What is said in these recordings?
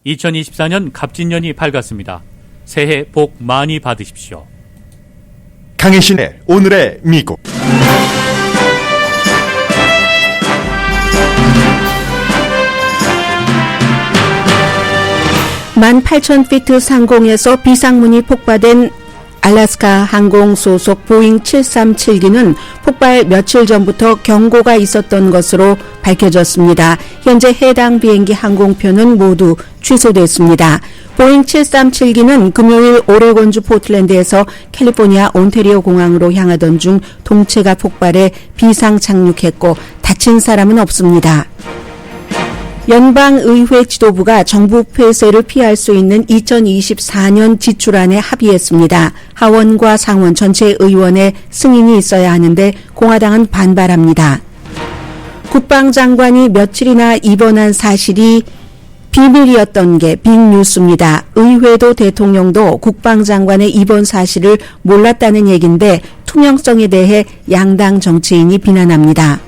2024년 갑진년이 밝았습니다. 새해 복 많이 받으십시오. 강혜신의 오늘의 미국. 18,000피트 상공에서 비상문이 폭파된 알래스카 항공 소속 보잉 737기는 폭발 며칠 전부터 경고가 있었던 것으로 밝혀졌습니다. 현재 해당 비행기 항공편은 모두 취소됐습니다. 보잉 737기는 금요일 오레곤주 포틀랜드에서 캘리포니아 온태리오 공항으로 향하던 중 동체가 폭발해 비상 착륙했고 다친 사람은 없습니다. 연방의회 지도부가 정부 폐쇄를 피할 수 있는 2024년 지출안에 합의했습니다. 하원과 상원 전체 의원의 승인이 있어야 하는데 공화당은 반발합니다. 국방장관이 며칠이나 입원한 사실이 비밀이었던 게 빅뉴스입니다. 의회도 대통령도 국방장관의 입원 사실을 몰랐다는 얘기인데 투명성에 대해 양당 정치인이 비난합니다.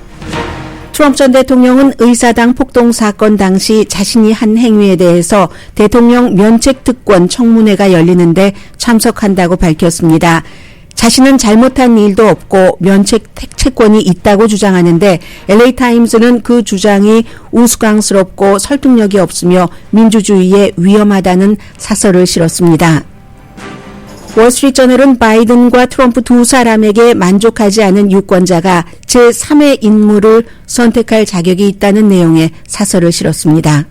트럼프 전 대통령은 의사당 폭동 사건 당시 자신이 한 행위에 대해서 대통령 면책특권 청문회가 열리는데 참석한다고 밝혔습니다. 자신은 잘못한 일도 없고 면책채권이 있다고 주장하는데 LA타임스는 그 주장이 우스꽝스럽고 설득력이 없으며 민주주의에 위험하다는 사설을 실었습니다. 월스트리트저널은 바이든과 트럼프 두 사람에게 만족하지 않은 유권자가 제3의 인물을 선택할 자격이 있다는 내용의 사설을 실었습니다.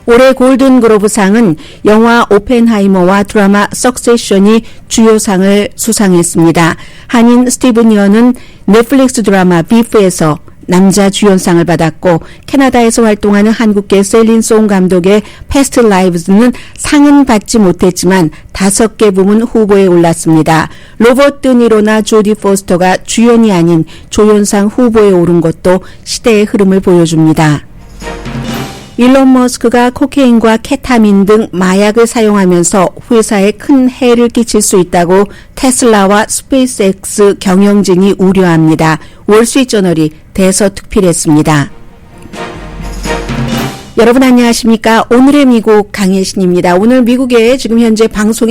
올해 골든글로브상은 영화 오펜하이머와 드라마 석세션이 주요 상을 수상했습니다. 한인 스티븐 연은 넷플릭스 드라마 비프에서 남자 주연상을 받았고 캐나다에서 활동하는 한국계 셀린 송 감독의 패스트 라이브즈는 상은 받지 못했지만 5개 부문 후보에 올랐습니다. 로버트 드니로나 조디 포스터가 주연이 아닌 조연상 후보에 오른 것도 시대의 흐름을 보여줍니다. 일론 머스크가 코케인과 케타민 등 마약을 사용하면서 회사에 큰 해를 끼칠 수 있다고 테슬라와 스페이스X 경영진이 우려합니다. 월스트리트저널이 대서특필했습니다. 여러분 안녕하십니까? 오늘의 미국 강혜신입니다. 오늘 미국의 지금 현재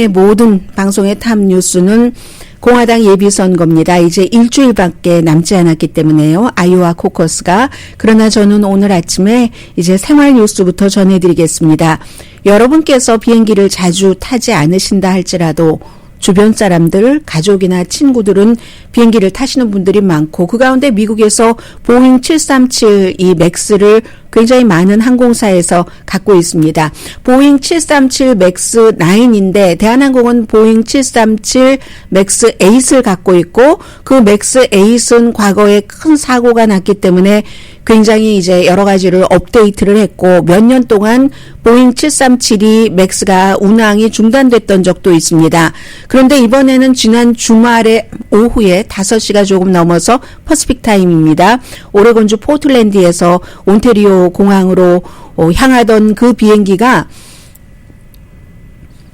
모든 방송의 탑 뉴스는 공화당 예비선거입니다. 이제 일주일밖에 남지 않았기 때문에요. 아이오와 코커스가. 그러나 저는 오늘 아침에 이제 생활 뉴스부터 전해드리겠습니다. 여러분께서 비행기를 자주 타지 않으신다 할지라도 주변 사람들, 가족이나 친구들은 비행기를 타시는 분들이 많고 그 가운데 미국에서 보잉 737 이 맥스를 굉장히 많은 항공사에서 갖고 있습니다. 보잉 737 맥스 9인데 대한항공은 보잉 737 맥스 8을 갖고 있고 그 맥스 8은 과거에 큰 사고가 났기 때문에 굉장히 이제 여러 가지를 업데이트를 했고 몇 년 동안 보잉 737이 맥스가 운항이 중단됐던 적도 있습니다. 그런데 이번에는 지난 주말에 오후에 5시가 조금 넘어서 퍼시픽 타임입니다. 오레곤주 포틀랜드에서 온태리오 공항으로 향하던 그 비행기가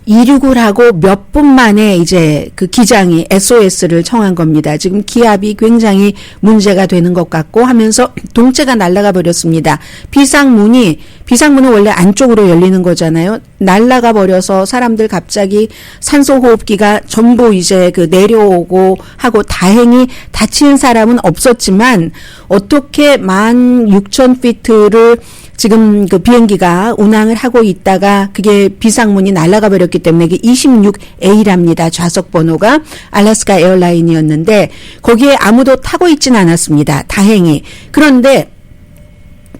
이륙을 하고 몇 분 만에 이제 그 기장이 SOS를 청한 겁니다. 지금 기압이 굉장히 문제가 되는 것 같고 하면서 동체가 날아가 버렸습니다. 비상문은 원래 안쪽으로 열리는 거잖아요. 날아가 버려서 사람들 갑자기 산소호흡기가 전부 이제 그 내려오고 하고 다행히 다친 사람은 없었지만 어떻게 16,000피트를 지금 그 비행기가 운항을 하고 있다가 그게 비상문이 날아가 버렸기 때문에 이게 26A랍니다. 좌석 번호가 알래스카 에어라인이었는데 거기에 아무도 타고 있지는 않았습니다. 다행히. 그런데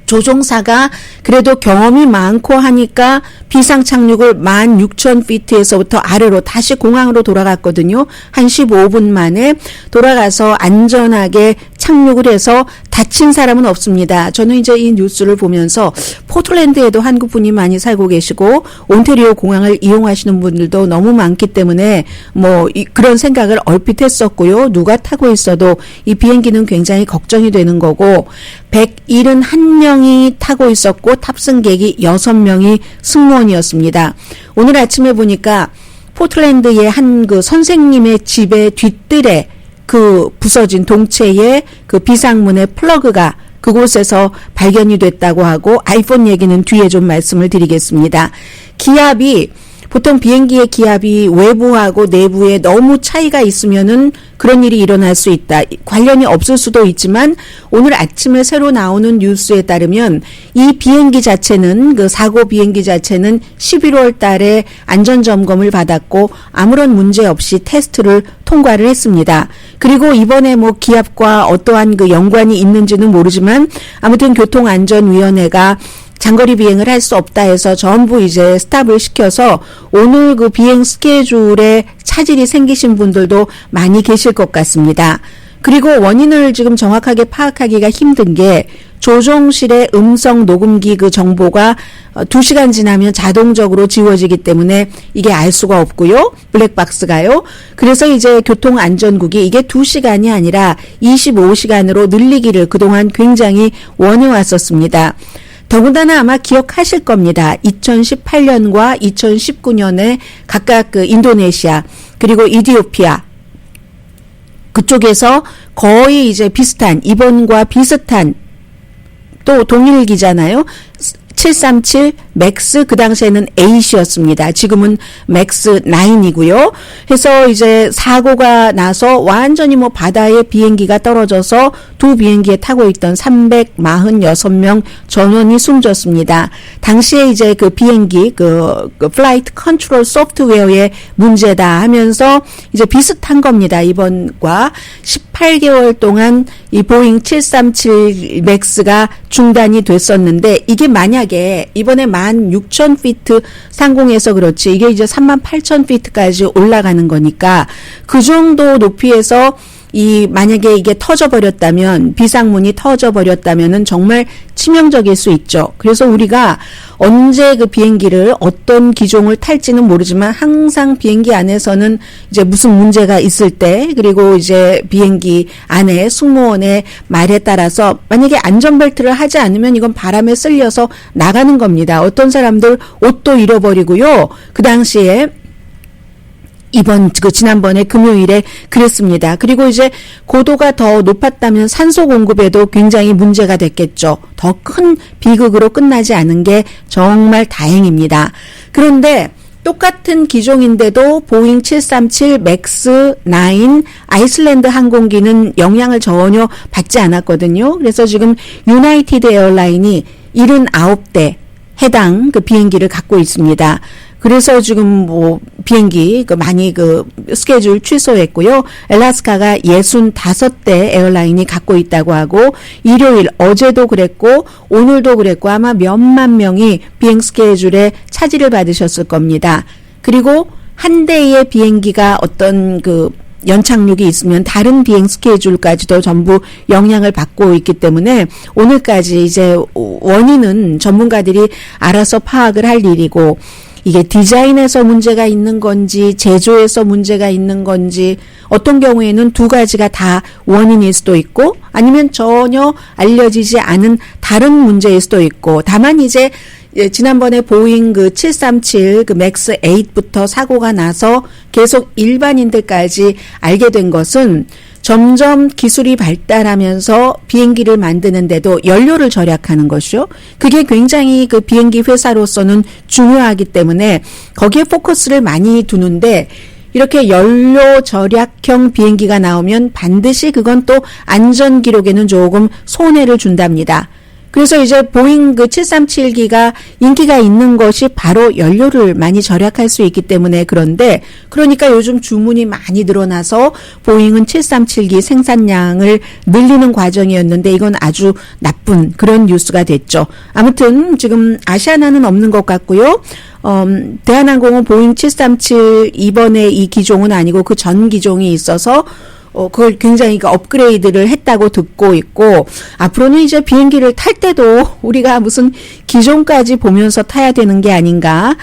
조종사가 그래도 경험이 많고 하니까 비상 착륙을 16,000피트에서부터 아래로 다시 공항으로 돌아갔거든요. 한 15분 만에 돌아가서 안전하게 착륙을 해서 다친 사람은 없습니다. 저는 이제 이 뉴스를 보면서 포틀랜드에도 한국분이 많이 살고 계시고 온태리오 공항을 이용하시는 분들도 너무 많기 때문에 그런 생각을 얼핏 했었고요. 누가 타고 있어도 이 비행기는 굉장히 걱정이 되는 거고 171명이 타고 있었고 탑승객이 6명이 승무원이었습니다. 오늘 아침에 보니까 포틀랜드의 한 그 선생님의 집의 뒷뜰에 그 부서진 동체에 그 비상문의 플러그가 그곳에서 발견이 됐다고 하고 아이폰 얘기는 뒤에 좀 말씀을 드리겠습니다. 기압이 보통 비행기의 기압이 외부하고 내부에 너무 차이가 있으면은 그런 일이 일어날 수 있다. 관련이 없을 수도 있지만 오늘 아침에 새로 나오는 뉴스에 따르면 이 비행기 자체는 그 사고 비행기 자체는 11월 달에 안전점검을 받았고 아무런 문제 없이 테스트를 통과를 했습니다. 그리고 이번에 뭐 기압과 어떠한 그 연관이 있는지는 모르지만 아무튼 교통안전위원회가 장거리 비행을 할 수 없다 해서 전부 이제 스탑을 시켜서 오늘 그 비행 스케줄에 차질이 생기신 분들도 많이 계실 것 같습니다. 그리고 원인을 지금 정확하게 파악하기가 힘든 게 조종실의 음성 녹음기 그 정보가 2시간 지나면 자동적으로 지워지기 때문에 이게 알 수가 없고요. 블랙박스가요. 그래서 이제 교통안전국이 이게 2시간이 아니라 25시간으로 늘리기를 그동안 굉장히 원해왔었습니다. 더군다나 아마 기억하실 겁니다. 2018년과 2019년에 각각 그 인도네시아 그리고 이디오피아 그쪽에서 거의 이제 비슷한 이번과 비슷한 또 동일기잖아요. 737 맥스 그 당시에는 8이었습니다. 지금은 맥스 9이고요. 해서 이제 사고가 나서 완전히 뭐 바다에 비행기가 떨어져서 두 비행기에 타고 있던 346명 전원이 숨졌습니다. 당시에 이제 그 비행기 그 플라이트 컨트롤 소프트웨어의 문제다 하면서 이제 비슷한 겁니다. 이번과 18개월 동안 이 보잉 737 맥스가 중단이 됐었는데 이게 만약에 이번에 16,000피트 상공에서 그렇지 이게 이제 38,000피트까지 올라가는 거니까 그 정도 높이에서 이 만약에 이게 터져버렸다면 비상문이 터져버렸다면은 정말 치명적일 수 있죠. 그래서 우리가 언제 그 비행기를 어떤 기종을 탈지는 모르지만 항상 비행기 안에서는 이제 무슨 문제가 있을 때 그리고 이제 비행기 안에 승무원의 말에 따라서 만약에 안전벨트를 하지 않으면 이건 바람에 쓸려서 나가는 겁니다. 어떤 사람들 옷도 잃어버리고요. 그 당시에 지난번에 금요일에 그랬습니다. 그리고 이제 고도가 더 높았다면 산소 공급에도 굉장히 문제가 됐겠죠. 더 큰 비극으로 끝나지 않은 게 정말 다행입니다. 그런데 똑같은 기종인데도 보잉 737 맥스 9 아이슬란드 항공기는 영향을 전혀 받지 않았거든요. 그래서 지금 유나이티드 에어라인이 79대 해당 그 비행기를 갖고 있습니다. 그래서 지금 뭐 비행기 많이 스케줄 취소했고요. 엘라스카가 65대 에어라인이 갖고 있다고 하고 일요일 어제도 그랬고 오늘도 그랬고 아마 몇만 명이 비행 스케줄에 차질을 받으셨을 겁니다. 그리고 한 대의 비행기가 어떤 연착륙이 있으면 다른 비행 스케줄까지도 전부 영향을 받고 있기 때문에 오늘까지 이제 원인은 전문가들이 알아서 파악을 할 일이고 이게 디자인에서 문제가 있는 건지 제조에서 문제가 있는 건지 어떤 경우에는 두 가지가 다 원인일 수도 있고 아니면 전혀 알려지지 않은 다른 문제일 수도 있고 다만 이제 지난번에 보잉 737 맥스 8부터 사고가 나서 계속 일반인들까지 알게 된 것은 점점 기술이 발달하면서 비행기를 만드는데도 연료를 절약하는 것이요. 그게 굉장히 비행기 회사로서는 중요하기 때문에 거기에 포커스를 많이 두는데 이렇게 연료 절약형 비행기가 나오면 반드시 그건 또 안전 기록에는 조금 손해를 준답니다. 그래서 이제 보잉 737기가 인기가 있는 것이 바로 연료를 많이 절약할 수 있기 때문에 그러니까 요즘 주문이 많이 늘어나서 보잉은 737기 생산량을 늘리는 과정이었는데 이건 아주 나쁜 그런 뉴스가 됐죠. 아무튼 지금 아시아나는 없는 것 같고요. 대한항공은 보잉 737 이번에 이 기종은 아니고 그 전 기종이 있어서 그걸 굉장히 업그레이드를 했다고 듣고 있고, 앞으로는 이제 비행기를 탈 때도 우리가 무슨 기종까지 보면서 타야 되는 게 아닌가,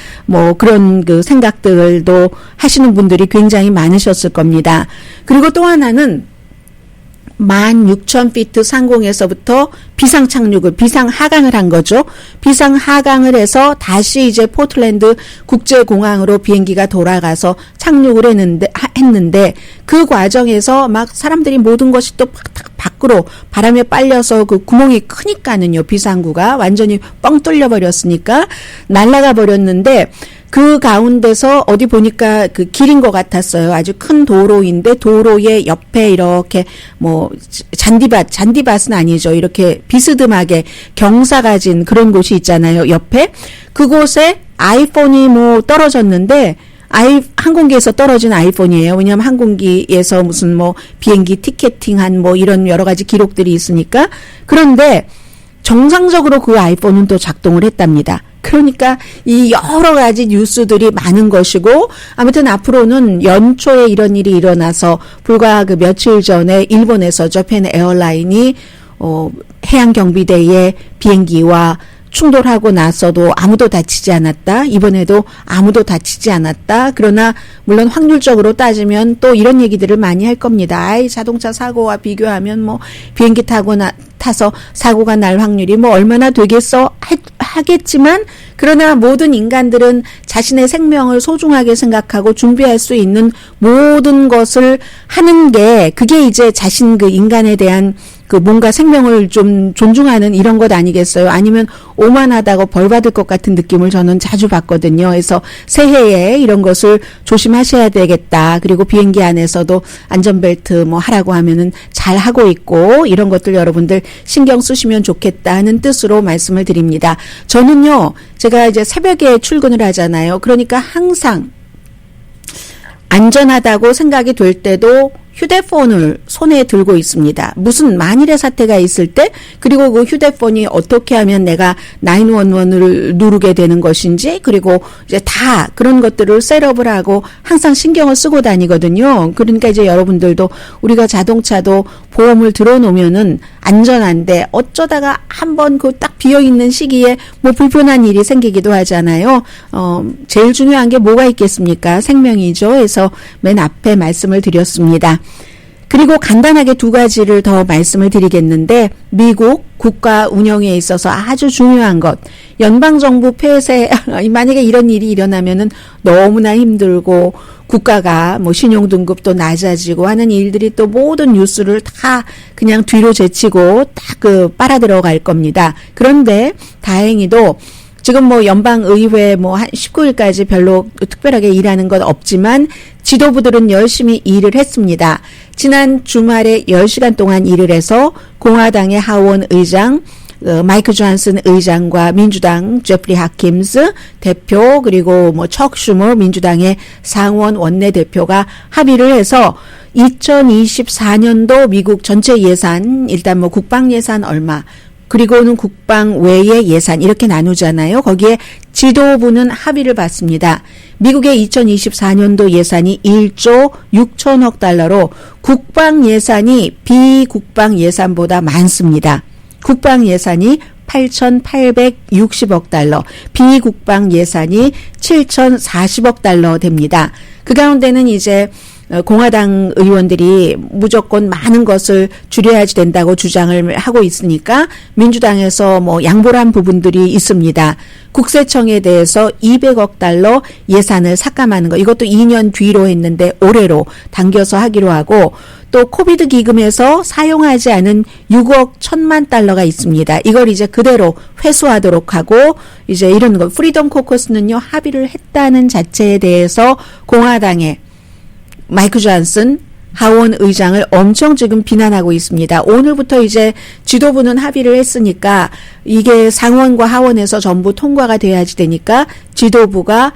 그런 생각들도 하시는 분들이 굉장히 많으셨을 겁니다. 그리고 또 하나는, 16,000피트 상공에서부터 비상 하강을 한 거죠. 비상 하강을 해서 다시 이제 포틀랜드 국제공항으로 비행기가 돌아가서 착륙을 했는데 그 과정에서 막 사람들이 모든 것이 또 밖으로 바람에 빨려서 그 구멍이 크니까는요, 비상구가 완전히 뻥 뚫려 버렸으니까 날아가 버렸는데 그 가운데서 어디 보니까 그 길인 것 같았어요. 아주 큰 도로인데 도로의 옆에 이렇게 뭐 잔디밭은 아니죠. 이렇게 비스듬하게 경사가 진 그런 곳이 있잖아요. 옆에 그곳에 아이폰이 뭐 떨어졌는데 항공기에서 떨어진 아이폰이에요. 왜냐하면 항공기에서 무슨 뭐 비행기 티켓팅한 뭐 이런 여러 가지 기록들이 있으니까. 그런데 정상적으로 그 아이폰은 또 작동을 했답니다. 그러니까 이 여러 가지 뉴스들이 많은 것이고, 아무튼 앞으로는 연초에 이런 일이 일어나서 불과 그 며칠 전에 일본에서 저펜 에어라인이 해양경비대의 비행기와 충돌하고 나서도 아무도 다치지 않았다. 이번에도 아무도 다치지 않았다. 그러나 물론 확률적으로 따지면 또 이런 얘기들을 많이 할 겁니다. 자동차 사고와 비교하면 뭐 비행기 타서 사고가 날 확률이 뭐 얼마나 되겠어 하겠지만, 그러나 모든 인간들은 자신의 생명을 소중하게 생각하고 준비할 수 있는 모든 것을 하는 게, 그게 이제 자신 그 인간에 대한 그 뭔가 생명을 좀 존중하는 이런 것 아니겠어요? 아니면 오만하다고 벌 받을 것 같은 느낌을 저는 자주 받거든요. 그래서 새해에 이런 것을 조심하셔야 되겠다. 그리고 비행기 안에서도 안전벨트 뭐 하라고 하면은 잘 하고 있고, 이런 것들 여러분들 신경 쓰시면 좋겠다 하는 뜻으로 말씀을 드립니다. 저는요, 제가 이제 새벽에 출근을 하잖아요. 그러니까 항상 안전하다고 생각이 될 때도 휴대폰을 손에 들고 있습니다. 무슨 만일의 사태가 있을 때, 그리고 그 휴대폰이 어떻게 하면 내가 911을 누르게 되는 것인지, 그리고 이제 다 그런 것들을 셋업을 하고 항상 신경을 쓰고 다니거든요. 그러니까 이제 여러분들도 우리가 자동차도 보험을 들어놓으면은 안전한데 어쩌다가 한번 그 딱 비어있는 시기에 뭐 불편한 일이 생기기도 하잖아요. 제일 중요한 게 뭐가 있겠습니까? 생명이죠. 그래서 맨 앞에 말씀을 드렸습니다. 그리고 간단하게 두 가지를 더 말씀을 드리겠는데, 미국 국가 운영에 있어서 아주 중요한 것, 연방정부 폐쇄, 만약에 이런 일이 일어나면은 너무나 힘들고 국가가 뭐 신용등급도 낮아지고 하는 일들이 또 모든 뉴스를 다 그냥 뒤로 제치고 딱 그 빨아들어갈 겁니다. 그런데 다행히도 지금 뭐 연방의회 뭐 한 19일까지 별로 특별하게 일하는 건 없지만 지도부들은 열심히 일을 했습니다. 지난 주말에 10시간 동안 일을 해서 공화당의 하원 의장 마이크 존슨 의장과 민주당 제프리 하킴스 대표, 그리고 뭐 척 슈머 민주당의 상원 원내대표가 합의를 해서 2024년도 미국 전체 예산, 일단 뭐 국방 예산 얼마, 그리고는 국방 외의 예산 이렇게 나누잖아요. 거기에 지도부는 합의를 받습니다. 미국의 2024년도 예산이 1조 6천억 달러로 국방 예산이 비국방 예산보다 많습니다. 국방 예산이 8,860억 달러, 비국방 예산이 7,040억 달러 됩니다. 그 가운데는 이제 공화당 의원들이 무조건 많은 것을 줄여야지 된다고 주장을 하고 있으니까 민주당에서 뭐 양보를 한 부분들이 있습니다. 국세청에 대해서 200억 달러 예산을 삭감하는 거, 이것도 2년 뒤로 했는데 올해로 당겨서 하기로 하고, 또 코비드 기금에서 사용하지 않은 6억 1천만 달러가 있습니다. 이걸 이제 그대로 회수하도록 하고, 이제 이런 거 프리덤 코커스는요 합의를 했다는 자체에 대해서 공화당의 마이크 존슨 하원 의장을 엄청 지금 비난하고 있습니다. 오늘부터 이제 지도부는 합의를 했으니까 이게 상원과 하원에서 전부 통과가 돼야지 되니까 지도부가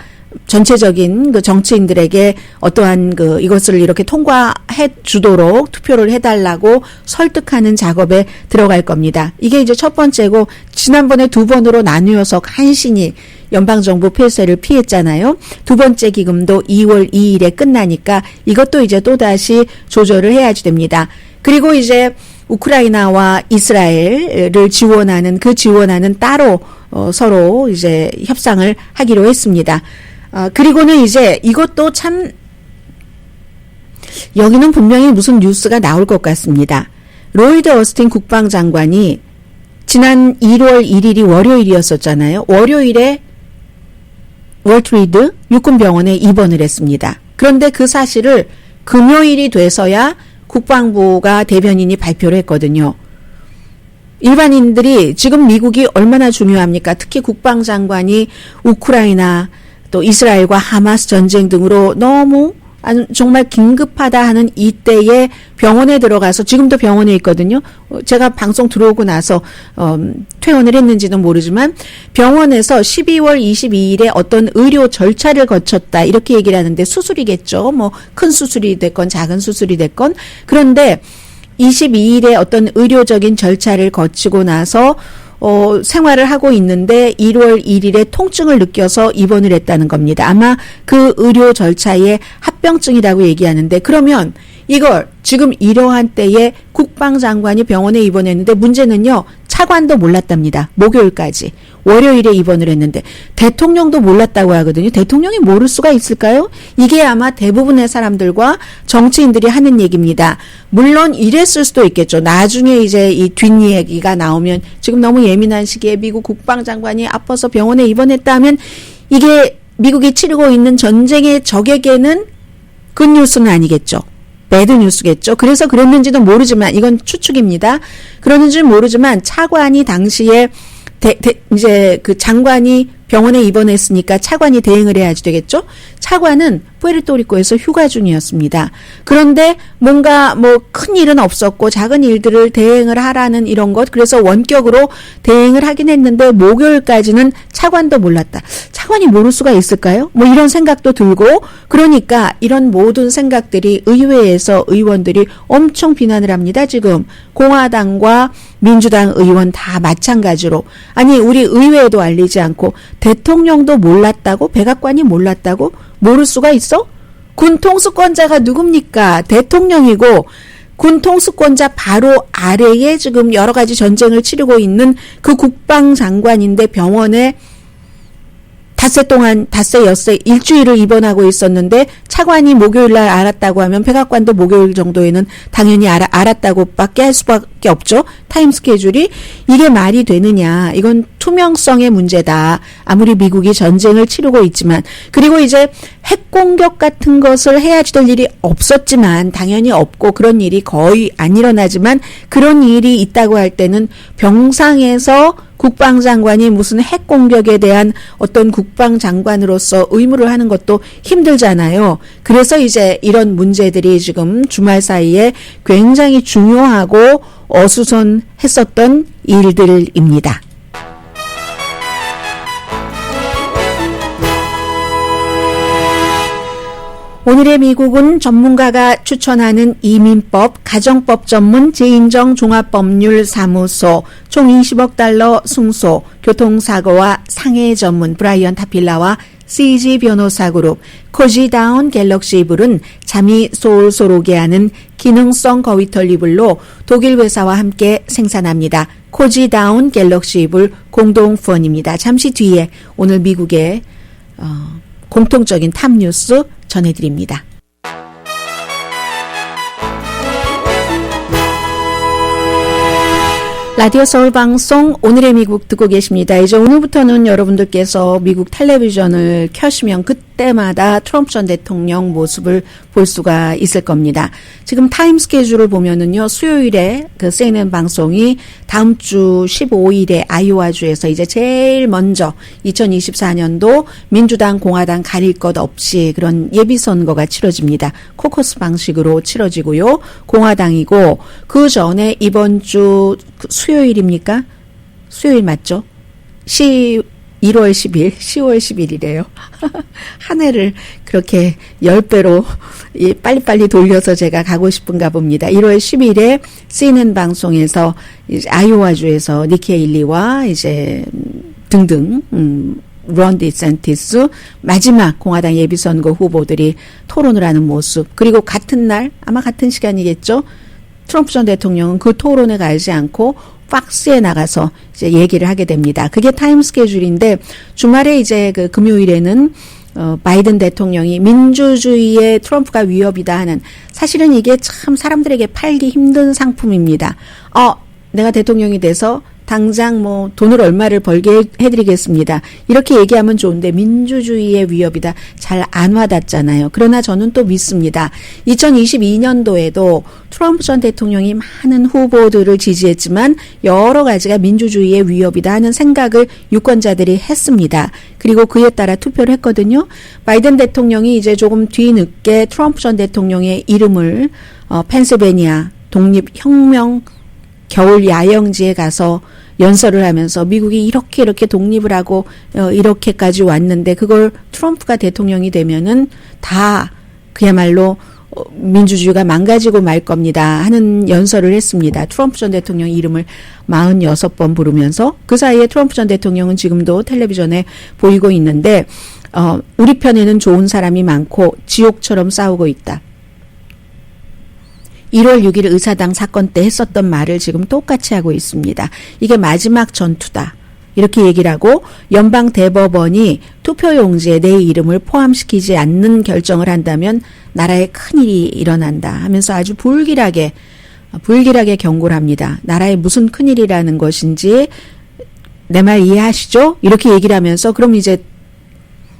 전체적인 그 정치인들에게 어떠한 그 이것을 이렇게 통과해 주도록 투표를 해달라고 설득하는 작업에 들어갈 겁니다. 이게 이제 첫 번째고, 지난번에 두 번으로 나누어서 간신히 연방정부 폐쇄를 피했잖아요. 두 번째 기금도 2월 2일에 끝나니까 이것도 이제 또다시 조절을 해야지 됩니다. 그리고 이제 우크라이나와 이스라엘을 지원하는 따로 서로 이제 협상을 하기로 했습니다. 그리고는 이제 이것도 참, 여기는 분명히 무슨 뉴스가 나올 것 같습니다. 로이드 어스틴 국방장관이 지난 1월 1일이 월요일이었었잖아요. 월요일에 월트리드 육군병원에 입원을 했습니다. 그런데 그 사실을 금요일이 돼서야 국방부가 대변인이 발표를 했거든요. 일반인들이 지금 미국이 얼마나 중요합니까? 특히 국방장관이 우크라이나 또 이스라엘과 하마스 전쟁 등으로 너무 정말 긴급하다 하는 이때에 병원에 들어가서 지금도 병원에 있거든요. 제가 방송 들어오고 나서 퇴원을 했는지는 모르지만 병원에서 12월 22일에 어떤 의료 절차를 거쳤다 이렇게 얘기를 하는데 수술이겠죠. 뭐 큰 수술이 됐건 작은 수술이 됐건. 그런데 22일에 어떤 의료적인 절차를 거치고 나서 생활을 하고 있는데 1월 1일에 통증을 느껴서 입원을 했다는 겁니다. 아마 그 의료 절차에 합병증이라고 얘기하는데 그러면 이걸 지금 이러한 때에 국방장관이 병원에 입원했는데 문제는요. 차관도 몰랐답니다. 목요일까지. 월요일에 입원을 했는데 대통령도 몰랐다고 하거든요. 대통령이 모를 수가 있을까요? 이게 아마 대부분의 사람들과 정치인들이 하는 얘기입니다. 물론 이랬을 수도 있겠죠. 나중에 이제 이 뒷이야기가 나오면 지금 너무 예민한 시기에 미국 국방장관이 아파서 병원에 입원했다 하면 이게 미국이 치르고 있는 전쟁의 적에게는 굿뉴스는 아니겠죠. 배드뉴스겠죠. 그래서 그랬는지도 모르지만 이건 추측입니다. 그러는지 모르지만 차관이 당시에 이제 그 장관이 병원에 입원했으니까 차관이 대응을 해야지 되겠죠. 차관은 푸에르토리코에서 휴가 중이었습니다. 그런데 뭔가 뭐 큰 일은 없었고 작은 일들을 대응을 하라는 이런 것 그래서 원격으로 대응을 하긴 했는데 목요일까지는 차관도 몰랐다. 차관이 모를 수가 있을까요? 뭐 이런 생각도 들고 그러니까 이런 모든 생각들이 의회에서 의원들이 엄청 비난을 합니다. 지금 공화당과 민주당 의원 다 마찬가지로 아니 우리 의회에도 알리지 않고 대통령도 몰랐다고 백악관이 몰랐다고 모를 수가 있어? 군 통수권자가 누굽니까? 대통령이고 군 통수권자 바로 아래에 지금 여러 가지 전쟁을 치르고 있는 그 국방장관인데 병원에 닷새 엿새 일주일을 입원하고 있었는데 차관이 목요일날 알았다고 하면 백악관도 목요일 정도에는 당연히 알았다고 밖에 할 수밖에 없죠. 타임 스케줄이. 이게 말이 되느냐. 이건 투명성의 문제다. 아무리 미국이 전쟁을 치르고 있지만. 그리고 이제 핵공격 같은 것을 해야지 될 일이 없었지만 당연히 없고 그런 일이 거의 안 일어나지만 그런 일이 있다고 할 때는 병상에서 국방장관이 무슨 핵공격에 대한 어떤 국방장관으로서 의무를 하는 것도 힘들잖아요. 그래서 이제 이런 문제들이 지금 주말 사이에 굉장히 중요하고 어수선했었던 일들입니다. 오늘의 미국은 전문가가 추천하는 이민법, 가정법 전문 재인정 종합법률사무소, 총 20억 달러 승소, 교통사고와 상해 전문 브라이언 타필라와 CG 변호사그룹, 코지다운 갤럭시이블은 잠이 솔솔 오게 하는 기능성 거위털 이불로 독일 회사와 함께 생산합니다. 코지다운 갤럭시이블 공동후원입니다. 잠시 뒤에 오늘 미국의 공통적인 탑뉴스 전해드립니다. 라디오 서울 방송 오늘의 미국 듣고 계십니다. 이제 오늘부터는 여러분들께서 미국 텔레비전을 켜시면 그때마다 트럼프 전 대통령 모습을 볼 수가 있을 겁니다. 지금 타임 스케줄을 보면은요, 수요일에 그 CNN 방송이 다음 주 15일에 아이오와주에서 이제 제일 먼저 2024년도 민주당, 공화당 가릴 것 없이 그런 예비선거가 치러집니다. 코커스 방식으로 치러지고요. 공화당이고 그 전에 이번 주 수요일입니까? 수요일 맞죠? 1월 10일, 10월 10일이래요. 한 해를 그렇게 10배로 빨리빨리 돌려서 제가 가고 싶은가 봅니다. 1월 10일에 CNN 방송에서 이제 아이오와주에서 니키 헤일리와 이제 등등, 론 디센티스 마지막 공화당 예비선거 후보들이 토론을 하는 모습. 그리고 같은 날, 아마 같은 시간이겠죠? 트럼프 전 대통령은 그 토론에 가지 않고 박스에 나가서 이제 얘기를 하게 됩니다. 그게 타임 스케줄인데 주말에 이제 그 금요일에는 바이든 대통령이 민주주의의 트럼프가 위협이다 하는, 사실은 이게 참 사람들에게 팔기 힘든 상품입니다. 내가 대통령이 돼서 당장 뭐 돈을 얼마를 벌게 해드리겠습니다. 이렇게 얘기하면 좋은데 민주주의의 위협이다. 잘 안 와닿잖아요. 그러나 저는 또 믿습니다. 2022년도에도 트럼프 전 대통령이 많은 후보들을 지지했지만 여러 가지가 민주주의의 위협이다 하는 생각을 유권자들이 했습니다. 그리고 그에 따라 투표를 했거든요. 바이든 대통령이 이제 조금 뒤늦게 트럼프 전 대통령의 이름을 펜실베니아 독립혁명 겨울 야영지에 가서 연설을 하면서 미국이 이렇게 독립을 하고 이렇게까지 왔는데 그걸 트럼프가 대통령이 되면은 다 그야말로 민주주의가 망가지고 말 겁니다 하는 연설을 했습니다. 트럼프 전 대통령 이름을 46번 부르면서. 그 사이에 트럼프 전 대통령은 지금도 텔레비전에 보이고 있는데 우리 편에는 좋은 사람이 많고 지옥처럼 싸우고 있다. 1월 6일 의사당 사건 때 했었던 말을 지금 똑같이 하고 있습니다. 이게 마지막 전투다. 이렇게 얘기를 하고 연방 대법원이 투표용지에 내 이름을 포함시키지 않는 결정을 한다면 나라에 큰일이 일어난다 하면서 아주 불길하게 경고를 합니다. 나라에 무슨 큰일이라는 것인지 내 말 이해하시죠? 이렇게 얘기를 하면서 그럼 이제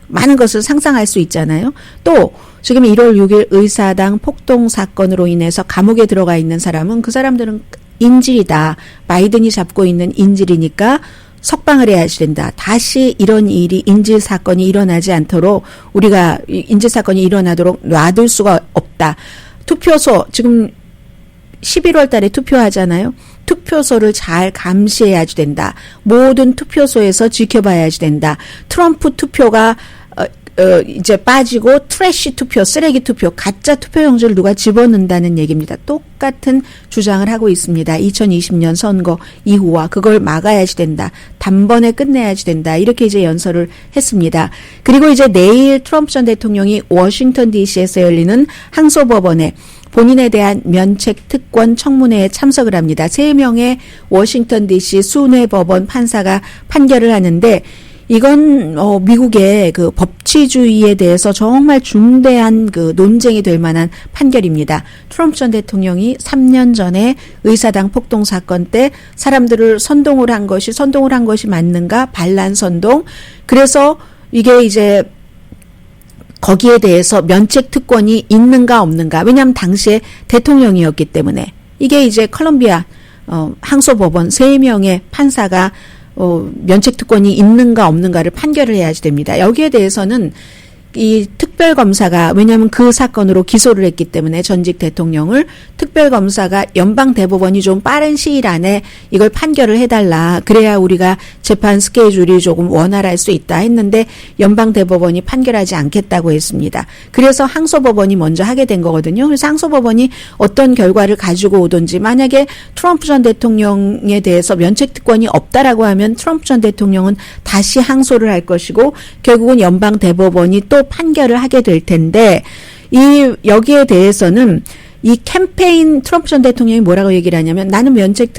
많은 것을 상상할 수 있잖아요. 또 지금 1월 6일 의사당 폭동 사건으로 인해서 감옥에 들어가 있는 사람은 그 사람들은 인질이다. 바이든이 잡고 있는 인질이니까 석방을 해야 된다. 다시 이런 일이 인질 사건이 일어나지 않도록 우리가 인질 사건이 일어나도록 놔둘 수가 없다. 투표소 지금 11월 달에 투표하잖아요. 투표소를 잘 감시해야지 된다. 모든 투표소에서 지켜봐야지 된다. 트럼프 투표가 이제 빠지고 트래시 투표, 쓰레기 투표, 가짜 투표용지를 누가 집어넣는다는 얘기입니다. 똑같은 주장을 하고 있습니다. 2020년 선거 이후와 그걸 막아야지 된다. 단번에 끝내야지 된다. 이렇게 이제 연설을 했습니다. 그리고 이제 내일 트럼프 전 대통령이 워싱턴 DC에서 열리는 항소법원에 본인에 대한 면책 특권 청문회에 참석을 합니다. 3명의 워싱턴 DC 순회법원 판사가 판결을 하는데 이건 미국의 그 법치주의에 대해서 정말 중대한 그 논쟁이 될 만한 판결입니다. 트럼프 전 대통령이 3년 전에 의사당 폭동 사건 때 사람들을 선동을 한 것이 맞는가? 반란 선동. 그래서 이게 이제 거기에 대해서 면책 특권이 있는가 없는가? 왜냐하면 당시에 대통령이었기 때문에. 이게 이제 컬럼비아 항소법원 3명의 판사가 면책 특권이 있는가 없는가를 판결을 해야지 됩니다. 여기에 대해서는 이 특별검사가, 왜냐하면 그 사건으로 기소를 했기 때문에 전직 대통령을, 특별검사가 연방대법원이 좀 빠른 시일 안에 이걸 판결을 해달라. 그래야 우리가 재판 스케줄이 조금 원활할 수 있다 했는데 연방대법원이 판결하지 않겠다고 했습니다. 그래서 항소법원이 먼저 하게 된 거거든요. 그래서 항소법원이 어떤 결과를 가지고 오든지, 만약에 트럼프 전 대통령에 대해서 면책특권이 없다라고 하면 트럼프 전 대통령은 다시 항소를 할 것이고 결국은 연방대법원이 또 판결을 하게 될 텐데, 여기에 대해서는 이 캠페인, 트럼프 전 대통령이 뭐라고 얘기를 하냐면, 나는 면책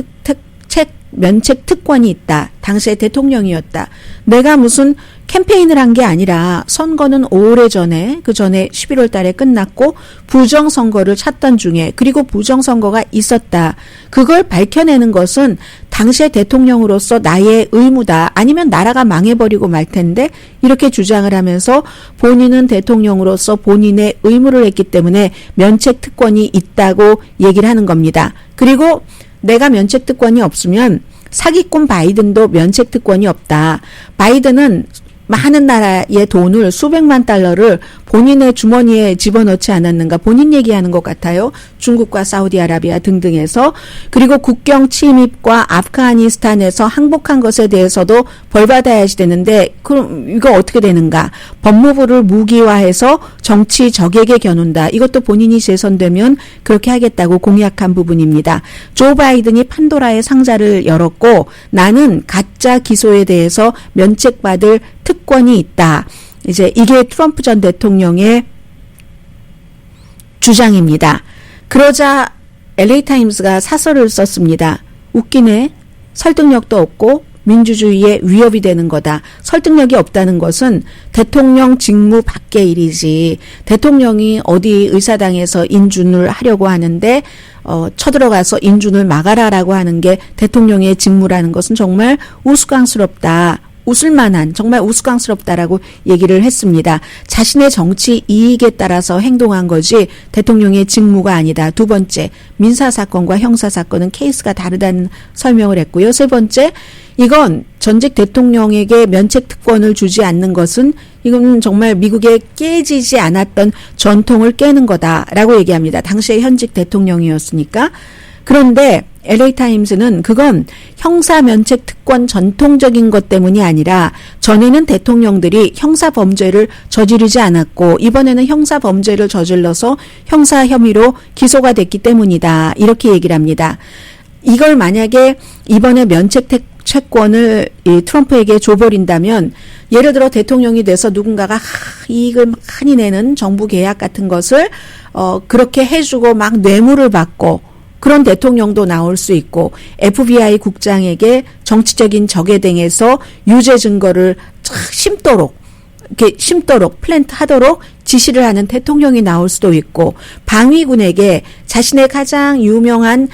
특권이 있다. 당시에 대통령이었다. 내가 무슨 캠페인을 한 게 아니라 선거는 오래전에, 그 전에 11월 달에 끝났고 부정선거를 찾던 중에, 그리고 부정선거가 있었다. 그걸 밝혀내는 것은 당시의 대통령으로서 나의 의무다. 아니면 나라가 망해버리고 말 텐데, 이렇게 주장을 하면서 본인은 대통령으로서 본인의 의무를 했기 때문에 면책특권이 있다고 얘기를 하는 겁니다. 그리고 내가 면책특권이 없으면 사기꾼 바이든도 면책특권이 없다. 바이든은 많은 나라의 돈을, 수백만 달러를 본인의 주머니에 집어넣지 않았는가, 본인 얘기하는 것 같아요. 중국과 사우디아라비아 등등에서. 그리고 국경 침입과 아프가니스탄에서 항복한 것에 대해서도 벌받아야지 되는데, 그럼 이거 어떻게 되는가? 법무부를 무기화해서 정치 적에게 겨눈다. 이것도 본인이 재선되면 그렇게 하겠다고 공약한 부분입니다. 조 바이든이 판도라의 상자를 열었고, 나는 가짜 기소에 대해서 면책받을 특권이 있다. 이제 이게 트럼프 전 대통령의 주장입니다. 그러자 LA타임스가 사설을 썼습니다. 웃기네. 설득력도 없고 민주주의에 위협이 되는 거다. 설득력이 없다는 것은 대통령 직무 밖의 일이지. 대통령이 어디 의사당에서 인준을 하려고 하는데 쳐들어가서 인준을 막아라라고 하는 게 대통령의 직무라는 것은 정말 우스꽝스럽다. 웃을만한 정말 우스꽝스럽다라고 얘기를 했습니다. 자신의 정치 이익에 따라서 행동한 거지 대통령의 직무가 아니다. 두 번째, 민사사건과 형사사건은 케이스가 다르다는 설명을 했고요. 세 번째, 이건 전직 대통령에게 면책특권을 주지 않는 것은 이건 정말 미국에 깨지지 않았던 전통을 깨는 거다라고 얘기합니다. 당시에 현직 대통령이었으니까. 그런데 LA타임스는 그건 형사면책특권 전통적인 것 때문이 아니라 전에는 대통령들이 형사범죄를 저지르지 않았고 이번에는 형사범죄를 저질러서 형사 혐의로 기소가 됐기 때문이다. 이렇게 얘기를 합니다. 이걸 만약에 이번에 면책특권을 트럼프에게 줘버린다면 예를 들어 대통령이 돼서 누군가가 이익을 많이 내는 정부 계약 같은 것을 그렇게 해주고 막 뇌물을 받고 그런 대통령도 나올 수 있고 FBI 국장에게 정치적인 적에 대해서 유죄 증거를 심도록 플랜트하도록 지시를 하는 대통령이 나올 수도 있고 방위군에게 자신의 가장 유명한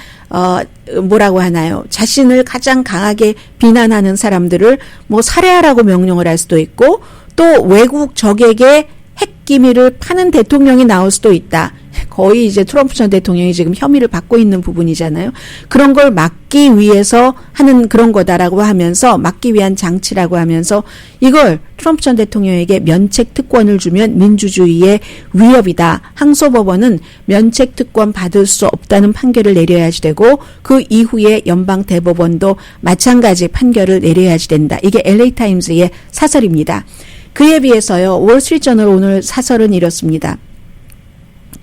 뭐라고 하나요? 자신을 가장 강하게 비난하는 사람들을 뭐 살해하라고 명령을 할 수도 있고 또 외국 적에게 핵 기밀을 파는 대통령이 나올 수도 있다. 거의 이제 트럼프 전 대통령이 지금 혐의를 받고 있는 부분이잖아요. 그런 걸 막기 위해서 하는 그런 거다라고 하면서 막기 위한 장치라고 하면서 이걸 트럼프 전 대통령에게 면책특권을 주면 민주주의의 위협이다. 항소법원은 면책특권 받을 수 없다는 판결을 내려야지 되고 그 이후에 연방대법원도 마찬가지 판결을 내려야지 된다. 이게 LA타임스의 사설입니다. 그에 비해서요. 월스트리트저널 오늘 사설은 이렇습니다.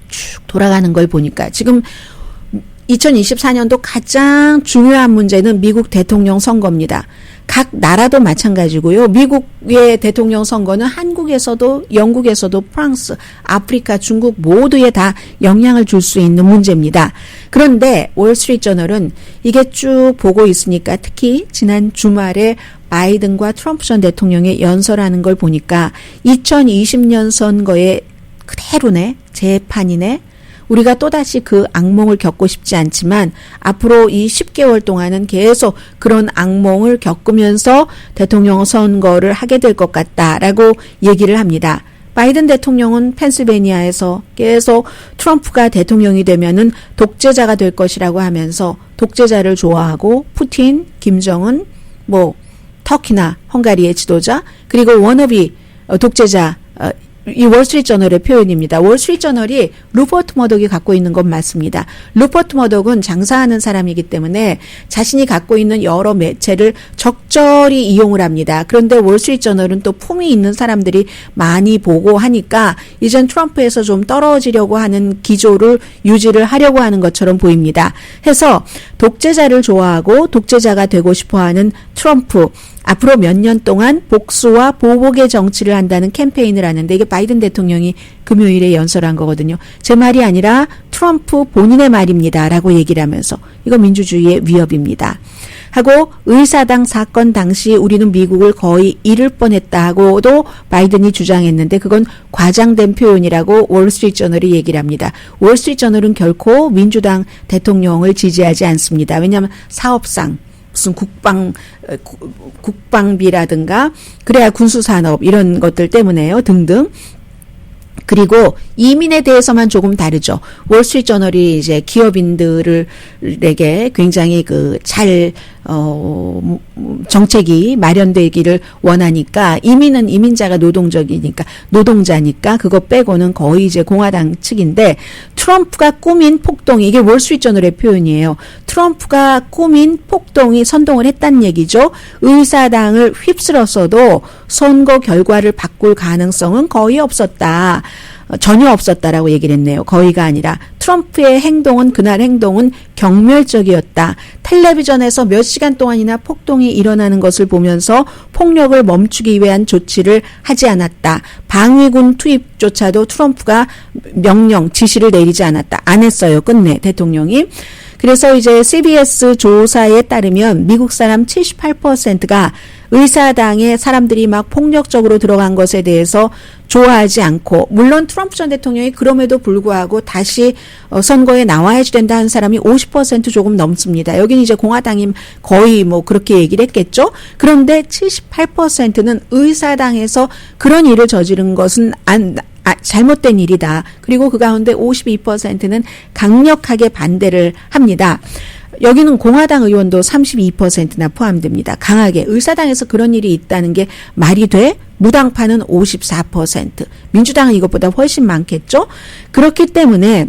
쭉 돌아가는 걸 보니까 지금 2024년도 가장 중요한 문제는 미국 대통령 선거입니다. 각 나라도 마찬가지고요. 미국의 대통령 선거는 한국에서도 영국에서도 프랑스, 아프리카, 중국 모두에 다 영향을 줄 수 있는 문제입니다. 그런데 월스트리트저널은 이게 쭉 보고 있으니까 특히 지난 주말에 바이든과 트럼프 전 대통령의 연설하는 걸 보니까 2020년 선거의 그대로네, 재판이네. 우리가 또다시 그 악몽을 겪고 싶지 않지만 앞으로 이 10개월 동안은 계속 그런 악몽을 겪으면서 대통령 선거를 하게 될 것 같다라고 얘기를 합니다. 바이든 대통령은 펜실베니아에서 계속 트럼프가 대통령이 되면은 독재자가 될 것이라고 하면서 독재자를 좋아하고 푸틴, 김정은, 터키나 헝가리의 지도자 그리고 워너비 독재자 이 월스트리트저널의 표현입니다. 월스트리트저널이 루퍼트 머덕이 갖고 있는 건 맞습니다. 루퍼트 머덕은 장사하는 사람이기 때문에 자신이 갖고 있는 여러 매체를 적절히 이용을 합니다. 그런데 월스트리트저널은 또 품이 있는 사람들이 많이 보고 하니까 이젠 트럼프에서 좀 떨어지려고 하는 기조를 유지를 하려고 하는 것처럼 보입니다. 해서 독재자를 좋아하고 독재자가 되고 싶어하는 트럼프 앞으로 몇 년 동안 복수와 보복의 정치를 한다는 캠페인을 하는데 이게 바이든 대통령이 금요일에 연설한 거거든요. 제 말이 아니라 트럼프 본인의 말입니다라고 얘기를 하면서 이거 민주주의의 위협입니다. 하고 의사당 사건 당시 우리는 미국을 거의 잃을 뻔했다 하고도 바이든이 주장했는데 그건 과장된 표현이라고 월스트리트저널이 얘기를 합니다. 월스트리트저널은 결코 민주당 대통령을 지지하지 않습니다. 왜냐하면 사업상 무슨 국방비라든가 그래야 군수산업 이런 것들 때문에요. 등등. 그리고 이민에 대해서만 조금 다르죠. 월스트리트저널이 이제 기업인들에게 굉장히 정책이 마련되기를 원하니까 이민은 이민자가 노동자니까 그거 빼고는 거의 이제 공화당 측인데 트럼프가 꾸민 폭동이 이게 월스트리트저널의 표현이에요. 트럼프가 꾸민 폭동이 선동을 했다는 얘기죠. 의사당을 휩쓸었어도 선거 결과를 바꿀 가능성은 거의 없었다. 전혀 없었다라고 얘기를 했네요. 거의가 아니라 트럼프의 그날 행동은 경멸적이었다. 텔레비전에서 몇 시간 동안이나 폭동이 일어나는 것을 보면서 폭력을 멈추기 위한 조치를 하지 않았다. 방위군 투입조차도 트럼프가 지시를 내리지 않았다. 안 했어요. 끝내 대통령이. 그래서 이제 CBS 조사에 따르면 미국 사람 78%가 의사당에 사람들이 막 폭력적으로 들어간 것에 대해서 좋아하지 않고, 물론 트럼프 전 대통령이 그럼에도 불구하고 다시 선거에 나와야지 된다 하는 사람이 50% 조금 넘습니다. 여기는 이제 공화당이 거의 뭐 그렇게 얘기를 했겠죠. 그런데 78%는 의사당에서 그런 일을 저지른 것은 잘못된 일이다. 그리고 그 가운데 52%는 강력하게 반대를 합니다. 여기는 공화당 의원도 32%나 포함됩니다. 강하게 의사당에서 그런 일이 있다는 게 말이 돼? 무당파는 54%, 민주당은 이것보다 훨씬 많겠죠? 그렇기 때문에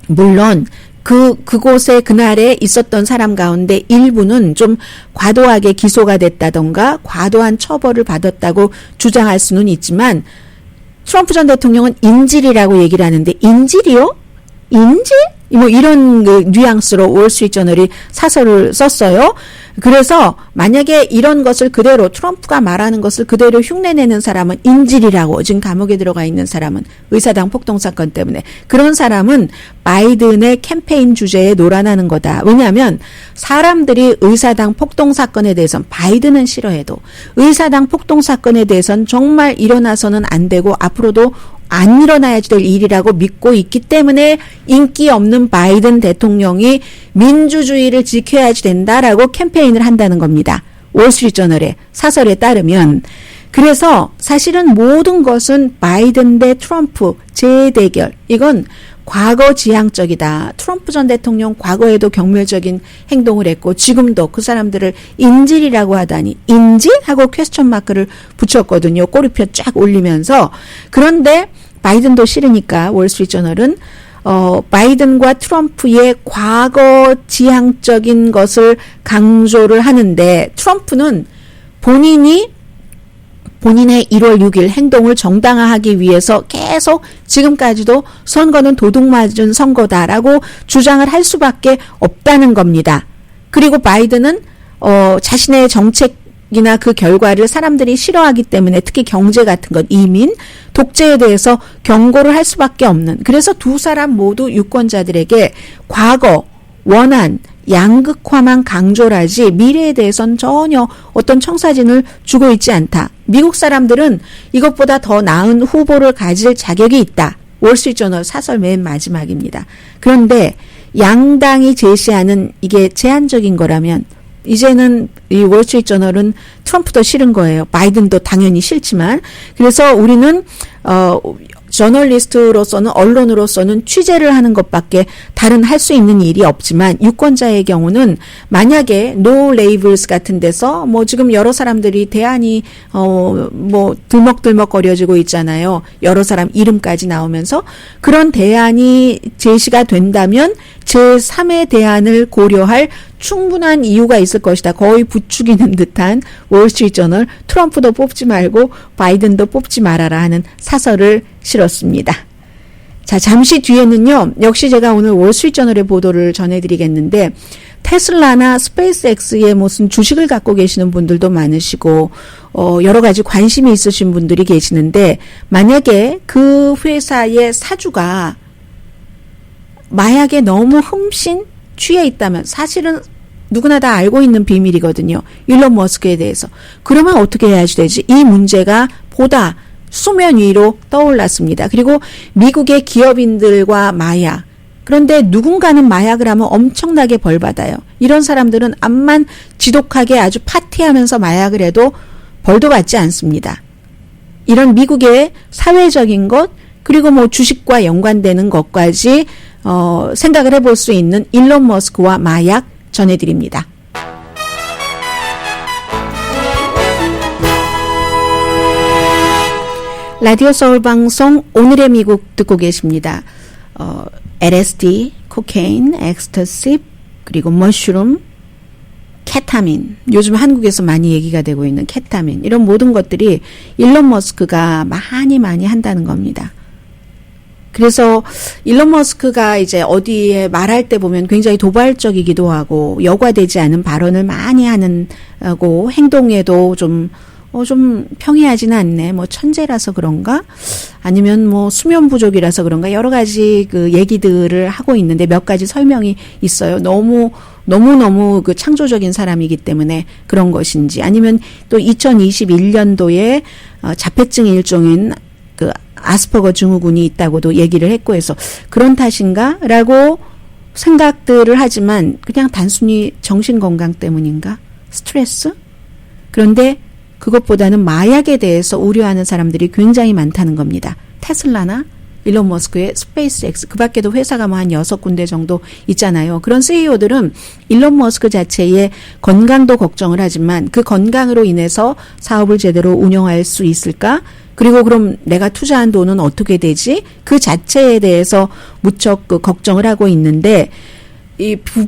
물론 그곳에 그날에 있었던 사람 가운데 일부는 좀 과도하게 기소가 됐다던가 과도한 처벌을 받았다고 주장할 수는 있지만, 트럼프 전 대통령은 인질이라고 얘기를 하는데, 인질이요? 인질? 뭐 이런 그 뉘앙스로 월스트리트저널이 사설을 썼어요. 그래서 만약에 이런 것을 그대로 트럼프가 말하는 것을 그대로 흉내내는 사람은 인질이라고, 지금 감옥에 들어가 있는 사람은 의사당 폭동 사건 때문에, 그런 사람은 바이든의 캠페인 주제에 놀아나는 거다. 왜냐하면 사람들이 의사당 폭동 사건에 대해서는, 바이든은 싫어해도 의사당 폭동 사건에 대해서는 정말 일어나서는 안 되고 앞으로도 안 일어나야지 될 일이라고 믿고 있기 때문에 인기 없는 바이든 대통령이 민주주의를 지켜야지 된다라고 캠페인을 한다는 겁니다. 월스트리트저널의 사설에 따르면. 그래서 사실은 모든 것은 바이든 대 트럼프 재대결, 이건 과거 지향적이다. 트럼프 전 대통령 과거에도 경멸적인 행동을 했고 지금도 그 사람들을 인질이라고 하다니, 인질? 하고 퀘스천 마크를 붙였거든요. 꼬리표 쫙 올리면서. 그런데 바이든도 싫으니까 월스트리트저널은 바이든과 트럼프의 과거 지향적인 것을 강조를 하는데, 트럼프는 본인의 1월 6일 행동을 정당화하기 위해서 계속 지금까지도 선거는 도둑맞은 선거다라고 주장을 할 수밖에 없다는 겁니다. 그리고 바이든은 자신의 정책이나 그 결과를 사람들이 싫어하기 때문에, 특히 경제 같은 것, 이민, 독재에 대해서 경고를 할 수밖에 없는, 그래서 두 사람 모두 유권자들에게 과거, 원한, 양극화만 강조를 하지 미래에 대해서는 전혀 어떤 청사진을 주고 있지 않다. 미국 사람들은 이것보다 더 나은 후보를 가질 자격이 있다. 월스트리트저널 사설 맨 마지막입니다. 그런데 양당이 제시하는 이게 제한적인 거라면, 이제는 이 월스트리트저널은 트럼프도 싫은 거예요. 바이든도 당연히 싫지만. 그래서 우리는 저널리스트로서는, 언론으로서는 취재를 하는 것밖에 다른 할 수 있는 일이 없지만, 유권자의 경우는 만약에 노 레이블스 같은 데서 뭐 지금 여러 사람들이 대안이 뭐 들먹들먹거려지고 있잖아요. 여러 사람 이름까지 나오면서, 그런 대안이 제시가 된다면 제3의 대안을 고려할 충분한 이유가 있을 것이다. 거의 부추기는 듯한 월스트리트저널, 트럼프도 뽑지 말고 바이든도 뽑지 말아라 하는 사설을 실었습니다. 자, 잠시 뒤에는요, 역시 제가 오늘 월스트리트저널의 보도를 전해드리겠는데, 테슬라나 스페이스X의 무슨 주식을 갖고 계시는 분들도 많으시고 여러 가지 관심이 있으신 분들이 계시는데, 만약에 그 회사의 사주가 마약에 너무 흠씬 취해 있다면, 사실은 누구나 다 알고 있는 비밀이거든요. 일론 머스크에 대해서. 그러면 어떻게 해야지 되지? 이 문제가 보다 수면 위로 떠올랐습니다. 그리고 미국의 기업인들과 마약. 그런데 누군가는 마약을 하면 엄청나게 벌받아요. 이런 사람들은 암만 지독하게 아주 파티하면서 마약을 해도 벌도 받지 않습니다. 이런 미국의 사회적인 것, 그리고 뭐 주식과 연관되는 것까지 생각을 해볼 수 있는 일론 머스크와 마약 전해드립니다. 라디오 서울 방송 오늘의 미국 듣고 계십니다. LSD, 코케인, 엑스터시, 그리고 머쉬룸, 케타민, 요즘 한국에서 많이 얘기가 되고 있는 케타민, 이런 모든 것들이 일론 머스크가 많이 한다는 겁니다. 그래서 일론 머스크가 이제 어디에 말할 때 보면 굉장히 도발적이기도 하고 여과되지 않은 발언을 많이 하고 행동에도 좀 좀 평이하지는 않네. 뭐 천재라서 그런가? 아니면 뭐 수면 부족이라서 그런가? 여러 가지 그 얘기들을 하고 있는데 몇 가지 설명이 있어요. 너무 그 창조적인 사람이기 때문에 그런 것인지, 아니면 또 2021년도에 자폐증 일종인 그 아스퍼거 증후군이 있다고도 얘기를 했고 해서 그런 탓인가라고 생각들을 하지만 그냥 단순히 정신 건강 때문인가? 스트레스? 그런데 그것보다는 마약에 대해서 우려하는 사람들이 굉장히 많다는 겁니다. 테슬라나 일론 머스크의 스페이스X, 그 밖에도 회사가 뭐 한 6군데 정도 있잖아요. 그런 CEO들은 일론 머스크 자체의 건강도 걱정을 하지만 그 건강으로 인해서 사업을 제대로 운영할 수 있을까? 그리고 그럼 내가 투자한 돈은 어떻게 되지? 그 자체에 대해서 무척 그 걱정을 하고 있는데,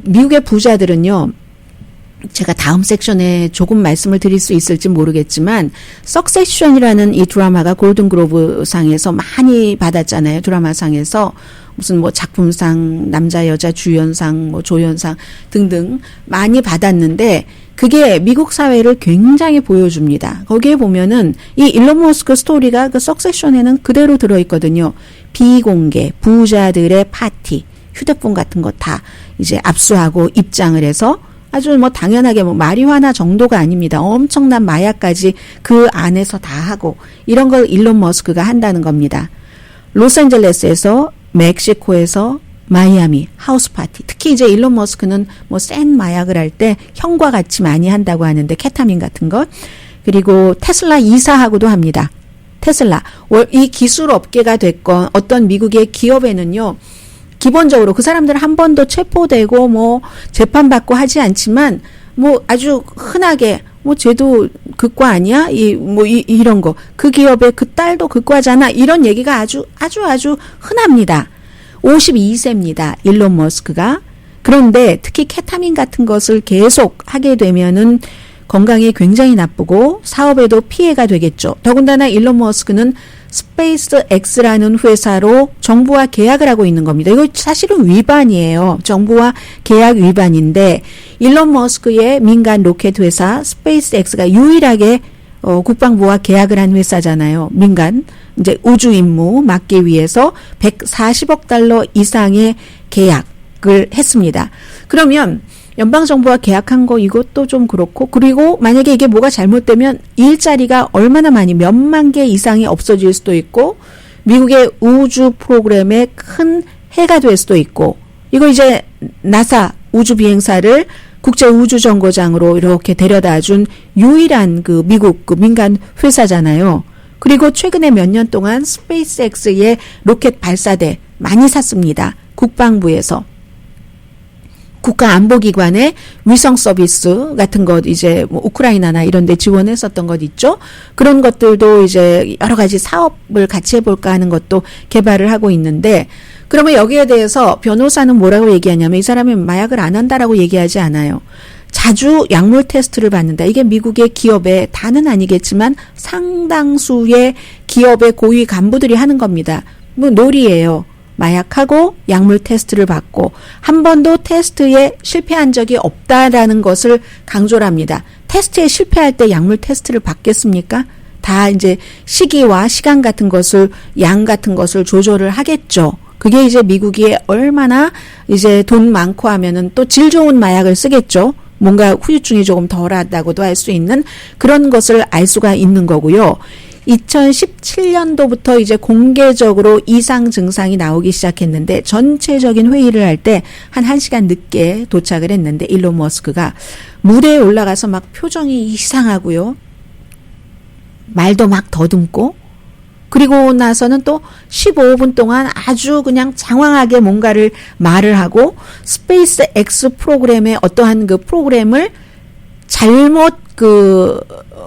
미국의 부자들은요, 제가 다음 섹션에 조금 말씀을 드릴 수 있을지 모르겠지만, 석세션이라는 이 드라마가 골든글로브 상에서 많이 받았잖아요. 드라마상에서 무슨 뭐 작품상, 남자 여자 주연상, 뭐 조연상 등등 많이 받았는데, 그게 미국 사회를 굉장히 보여줍니다. 거기에 보면은 이 일론 머스크 스토리가 그 석세션에는 그대로 들어있거든요. 비공개 부자들의 파티, 휴대폰 같은 거 다 이제 압수하고 입장을 해서 아주 뭐 당연하게 뭐 마리화나 정도가 아닙니다. 엄청난 마약까지 그 안에서 다 하고 이런 걸 일론 머스크가 한다는 겁니다. 로스앤젤레스에서, 멕시코에서, 마이애미 하우스 파티. 특히 이제 일론 머스크는 뭐 센 마약을 할 때 형과 같이 많이 한다고 하는데, 케타민 같은 것. 그리고 테슬라 이사하고도 합니다. 테슬라. 이 기술 업계가 됐건 어떤 미국의 기업에는요, 기본적으로 그 사람들은 한 번도 체포되고 뭐 재판받고 하지 않지만 뭐 아주 흔하게 뭐 쟤도 극과 아니야? 이런 거. 그 기업의 그 딸도 극과잖아. 이런 얘기가 아주 흔합니다. 52세입니다. 일론 머스크가. 그런데 특히 케타민 같은 것을 계속 하게 되면은 건강에 굉장히 나쁘고 사업에도 피해가 되겠죠. 더군다나 일론 머스크는 스페이스 X라는 회사로 정부와 계약을 하고 있는 겁니다. 이거 사실은 위반이에요. 정부와 계약 위반인데, 일론 머스크의 민간 로켓 회사 스페이스 X가 유일하게 국방부와 계약을 한 회사잖아요. 민간 이제 우주 임무 맡기 위해서 140억 달러 이상의 계약을 했습니다. 그러면 연방정부와 계약한 거 이것도 좀 그렇고, 그리고 만약에 이게 뭐가 잘못되면 일자리가 얼마나 많이 몇만 개 이상이 없어질 수도 있고, 미국의 우주 프로그램에 큰 해가 될 수도 있고, 이거 이제 나사 우주 비행사를 국제 우주 정거장으로 이렇게 데려다 준 유일한 그 미국 그 민간 회사잖아요. 그리고 최근에 몇 년 동안 스페이스X의 로켓 발사대 많이 샀습니다. 국방부에서. 국가안보기관의 위성 서비스 같은 것, 이제 뭐 우크라이나나 이런 데 지원했었던 것 있죠. 그런 것들도 이제 여러 가지 사업을 같이 해볼까 하는 것도 개발을 하고 있는데, 그러면 여기에 대해서 변호사는 뭐라고 얘기하냐면, 이 사람이 마약을 안 한다라고 얘기하지 않아요. 자주 약물 테스트를 받는다. 이게 미국의 기업의, 다는 아니겠지만 상당수의 기업의 고위 간부들이 하는 겁니다. 뭐 놀이예요. 마약하고 약물 테스트를 받고 한 번도 테스트에 실패한 적이 없다라는 것을 강조를 합니다. 테스트에 실패할 때 약물 테스트를 받겠습니까? 다 이제 시기와 시간 같은 것을, 양 같은 것을 조절을 하겠죠. 그게 이제 미국이 얼마나 이제 돈 많고 하면은 또 질 좋은 마약을 쓰겠죠. 뭔가 후유증이 조금 덜하다고도 할 수 있는 그런 것을 알 수가 있는 거고요. 2017년도부터 이제 공개적으로 이상 증상이 나오기 시작했는데, 전체적인 회의를 할 때 한 1시간 늦게 도착을 했는데, 일론 머스크가 무대에 올라가서 막 표정이 이상하고요. 말도 막 더듬고, 그리고 나서는 또 15분 동안 아주 그냥 장황하게 뭔가를 말을 하고, 스페이스 X 프로그램의 어떠한 그 프로그램을 잘못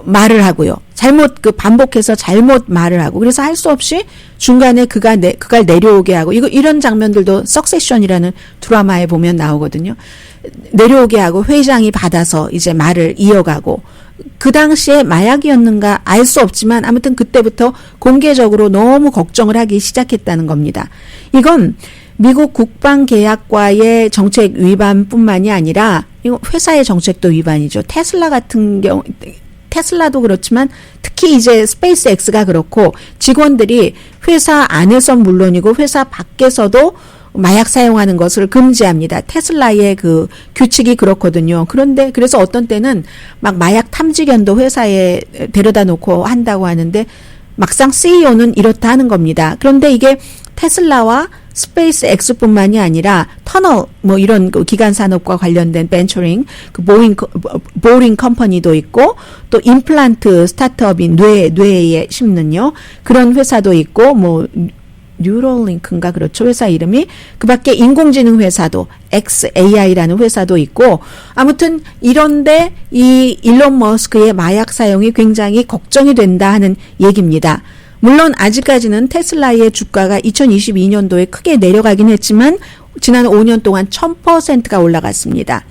말을 하고요. 잘못 반복해서 잘못 말을 하고, 그래서 할 수 없이 중간에 그가 내려오게 하고, 이런 장면들도 석세션이라는 드라마에 보면 나오거든요. 내려오게 하고 회장이 받아서 이제 말을 이어가고, 그 당시에 마약이었는가 알 수 없지만 아무튼 그때부터 공개적으로 너무 걱정을 하기 시작했다는 겁니다. 이건 미국 국방계약과의 정책 위반뿐만이 아니라 이거 회사의 정책도 위반이죠. 테슬라 같은 경우 테슬라도 그렇지만 특히 이제 스페이스X가 그렇고 직원들이 회사 안에서 물론이고 회사 밖에서도 마약 사용하는 것을 금지합니다. 테슬라의 그 규칙이 그렇거든요. 그런데 그래서 어떤 때는 막 마약 탐지견도 회사에 데려다 놓고 한다고 하는데 막상 CEO는 이렇다 하는 겁니다. 그런데 이게 테슬라와 스페이스 X뿐만이 아니라 터널 뭐 이런 그 기간 산업과 관련된 벤처링 그 보링 컴퍼니도 있고 또 임플란트 스타트업인 뇌에 심는요 그런 회사도 있고 뭐 뉴럴링크인가 그렇죠 회사 이름이 그밖에 인공지능 회사도 XAI라는 회사도 있고 아무튼 이런데 이 일론 머스크의 마약 사용이 굉장히 걱정이 된다 하는 얘기입니다. 물론 아직까지는 테슬라의 주가가 2022년도에 크게 내려가긴 했지만 지난 5년 동안 1000%가 올라갔습니다.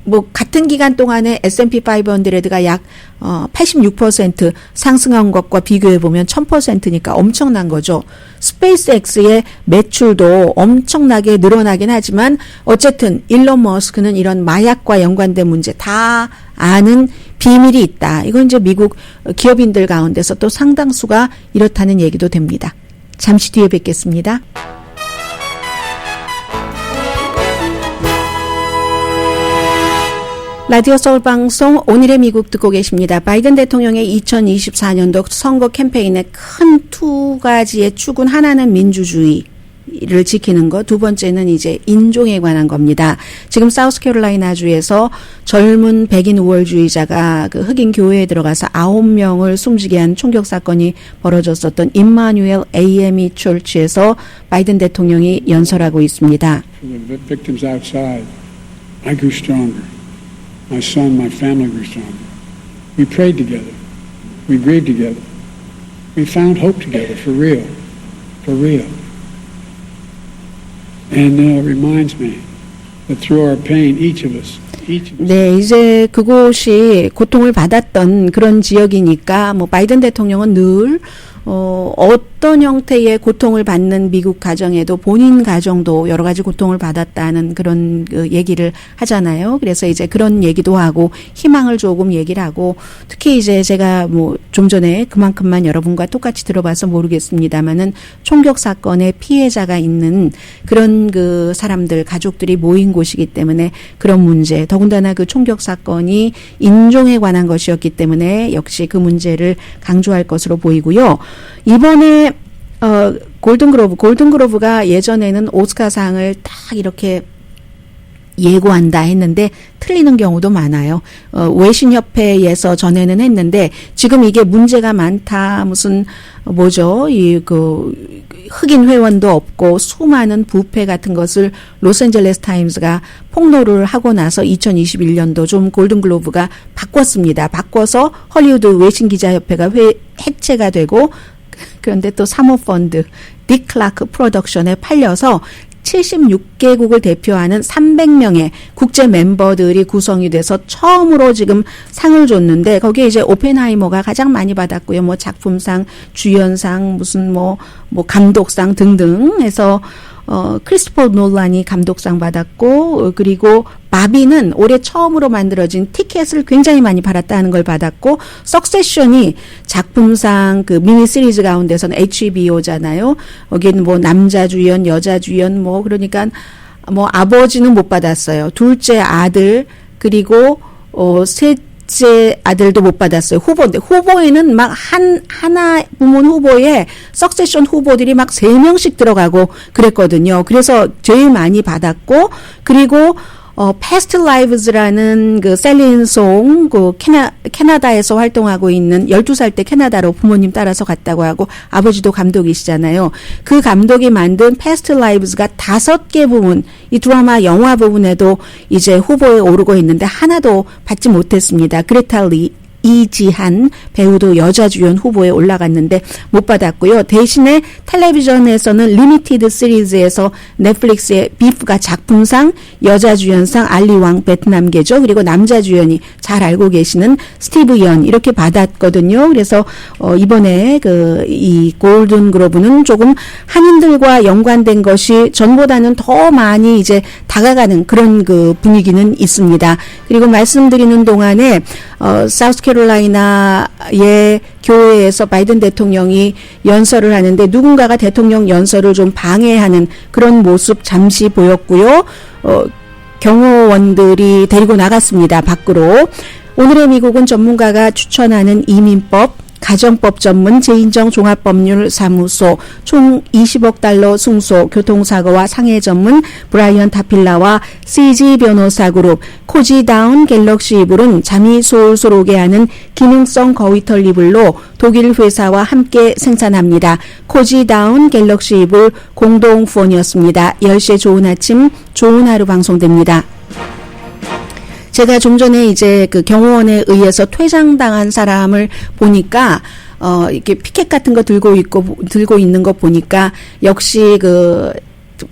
뭐 같은 기간 동안에 S&P 500가 약 86% 상승한 것과 비교해 보면 1000%니까 엄청난 거죠. 스페이스X의 매출도 엄청나게 늘어나긴 하지만 어쨌든 일론 머스크는 이런 마약과 연관된 문제 다 아는 비밀이 있다. 이건 이제 미국 기업인들 가운데서 또 상당수가 이렇다는 얘기도 됩니다. 잠시 뒤에 뵙겠습니다. 라디오 서울 방송 오늘의 미국 듣고 계십니다. 바이든 대통령의 2024년도 선거 캠페인의 큰 두 가지의 축은 하나는 민주주의를 지키는 것, 두 번째는 이제 인종에 관한 겁니다. 지금 사우스캐롤라이나주에서 젊은 백인 우월주의자가 그 흑인 교회에 들어가서 9명을 숨지게 한 총격 사건이 벌어졌었던 임마뉴엘 AME 철치에서 바이든 대통령이 연설하고 있습니다. The victims outside, I grew stronger. My son, my family grew stronger. We prayed together. We grieved together. We found hope together, for real. For real. And it reminds me that through our pain, each of us. 네, 이제 그곳이 고통을 받았던 그런 지역이니까 뭐 바이든 대통령은 늘 어떤 형태의 고통을 받는 미국 가정에도 본인 가정도 여러 가지 고통을 받았다는 그런 그 얘기를 하잖아요. 그래서 이제 그런 얘기도 하고 희망을 조금 얘기를 하고 특히 이제 제가 뭐 좀 전에 그만큼만 여러분과 똑같이 들어봐서 모르겠습니다만은 총격 사건의 피해자가 있는 그런 그 사람들 가족들이 모인 곳이기 때문에 그런 문제 더군다나 그 총격 사건이 인종에 관한 것이었기 때문에 역시 그 문제를 강조할 것으로 보이고요. 이번에 골든글로브가 예전에는 오스카상을 딱 이렇게 예고한다 했는데 틀리는 경우도 많아요. 외신협회에서 전에는 했는데 지금 이게 문제가 많다. 무슨 뭐죠? 흑인 회원도 없고 수많은 부패 같은 것을 로스앤젤레스 타임스가 폭로를 하고 나서 2021년도 좀 골든글로브가 바꿨습니다. 바꿔서 헐리우드 외신기자협회가 해체가 되고 그런데 또 사모펀드 딕 클라크 프로덕션에 팔려서 76개국을 대표하는 300명의 국제 멤버들이 구성이 돼서 처음으로 지금 상을 줬는데 거기에 이제 오펜하이머가 가장 많이 받았고요. 뭐 작품상, 주연상, 무슨 뭐 감독상 등등 해서 크리스토퍼 놀란이 감독상 받았고 그리고 바비는 올해 처음으로 만들어진 티켓을 굉장히 많이 팔았다는 걸 받았고 석세션이 작품상 그 미니 시리즈 가운데서는 HBO잖아요. 여기는 뭐 남자 주연, 여자 주연 뭐 그러니까 뭐 아버지는 못 받았어요. 둘째 아들 그리고 셋째 아들도 못 받았어요. 후보인데 후보에는 막 하나 부문 후보에 석세션 후보들이 막 3명씩 들어가고 그랬거든요. 그래서 제일 많이 받았고 그리고 Past Lives라는 그 셀린 송, 그 캐나다에서 활동하고 있는 12살 때 캐나다로 부모님 따라서 갔다고 하고 아버지도 감독이시잖아요. 그 감독이 만든 Past Lives가 5개 부문, 이 드라마 영화 부분에도 이제 후보에 오르고 있는데 하나도 받지 못했습니다. 그레타 이지한 배우도 여자 주연 후보에 올라갔는데 못 받았고요. 대신에 텔레비전에서는 리미티드 시리즈에서 넷플릭스의 비프가 작품상, 여자 주연상 알리왕 베트남계죠. 그리고 남자 주연이 잘 알고 계시는 스티브 연 이렇게 받았거든요. 그래서 이번에 이 골든 글로브는 조금 한인들과 연관된 것이 전보다는 더 많이 이제 다가가는 그런 그 분위기는 있습니다. 그리고 말씀드리는 동안에 사우스캐롤라이나 노스캐롤라이나의 교회에서 바이든 대통령이 연설을 하는데 누군가가 대통령 연설을 좀 방해하는 그런 모습 잠시 보였고요. 경호원들이 데리고 나갔습니다. 밖으로. 오늘의 미국은 전문가가 추천하는 이민법, 가정법 전문 제인정 종합법률사무소 총 20억 달러 승소 교통사고와 상해 전문 브라이언 타필라와 CG 변호사 그룹 코지다운 갤럭시 이불은 잠이 솔솔 오게 하는 기능성 거위털 이불로 독일 회사와 함께 생산합니다. 코지다운 갤럭시 이불 공동 후원이었습니다. 10시에 좋은 아침 좋은 하루 방송됩니다. 제가 좀 전에 이제 그 경호원에 의해서 퇴장당한 사람을 보니까 이렇게 피켓 같은 거 들고 있는 거 보니까 역시 그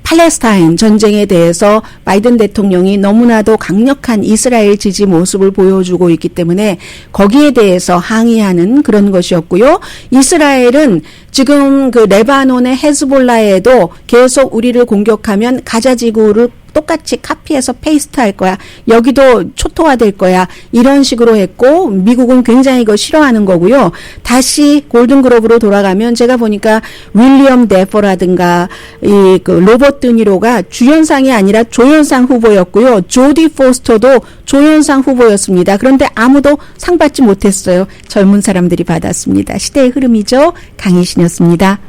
팔레스타인 전쟁에 대해서 바이든 대통령이 너무나도 강력한 이스라엘 지지 모습을 보여주고 있기 때문에 거기에 대해서 항의하는 그런 것이었고요. 이스라엘은 지금 그 레바논의 헤즈볼라에도 계속 우리를 공격하면 가자 지구를 똑같이 카피해서 페이스트 할 거야. 여기도 초토화될 거야. 이런 식으로 했고 미국은 굉장히 이거 싫어하는 거고요. 다시 골든글로브로 돌아가면 제가 보니까 윌리엄 데퍼라든가 이 그 로버트 드니로가 주연상이 아니라 조연상 후보였고요. 조디 포스터도 조연상 후보였습니다. 그런데 아무도 상 받지 못했어요. 젊은 사람들이 받았습니다. 시대의 흐름이죠. 강희신이었습니다.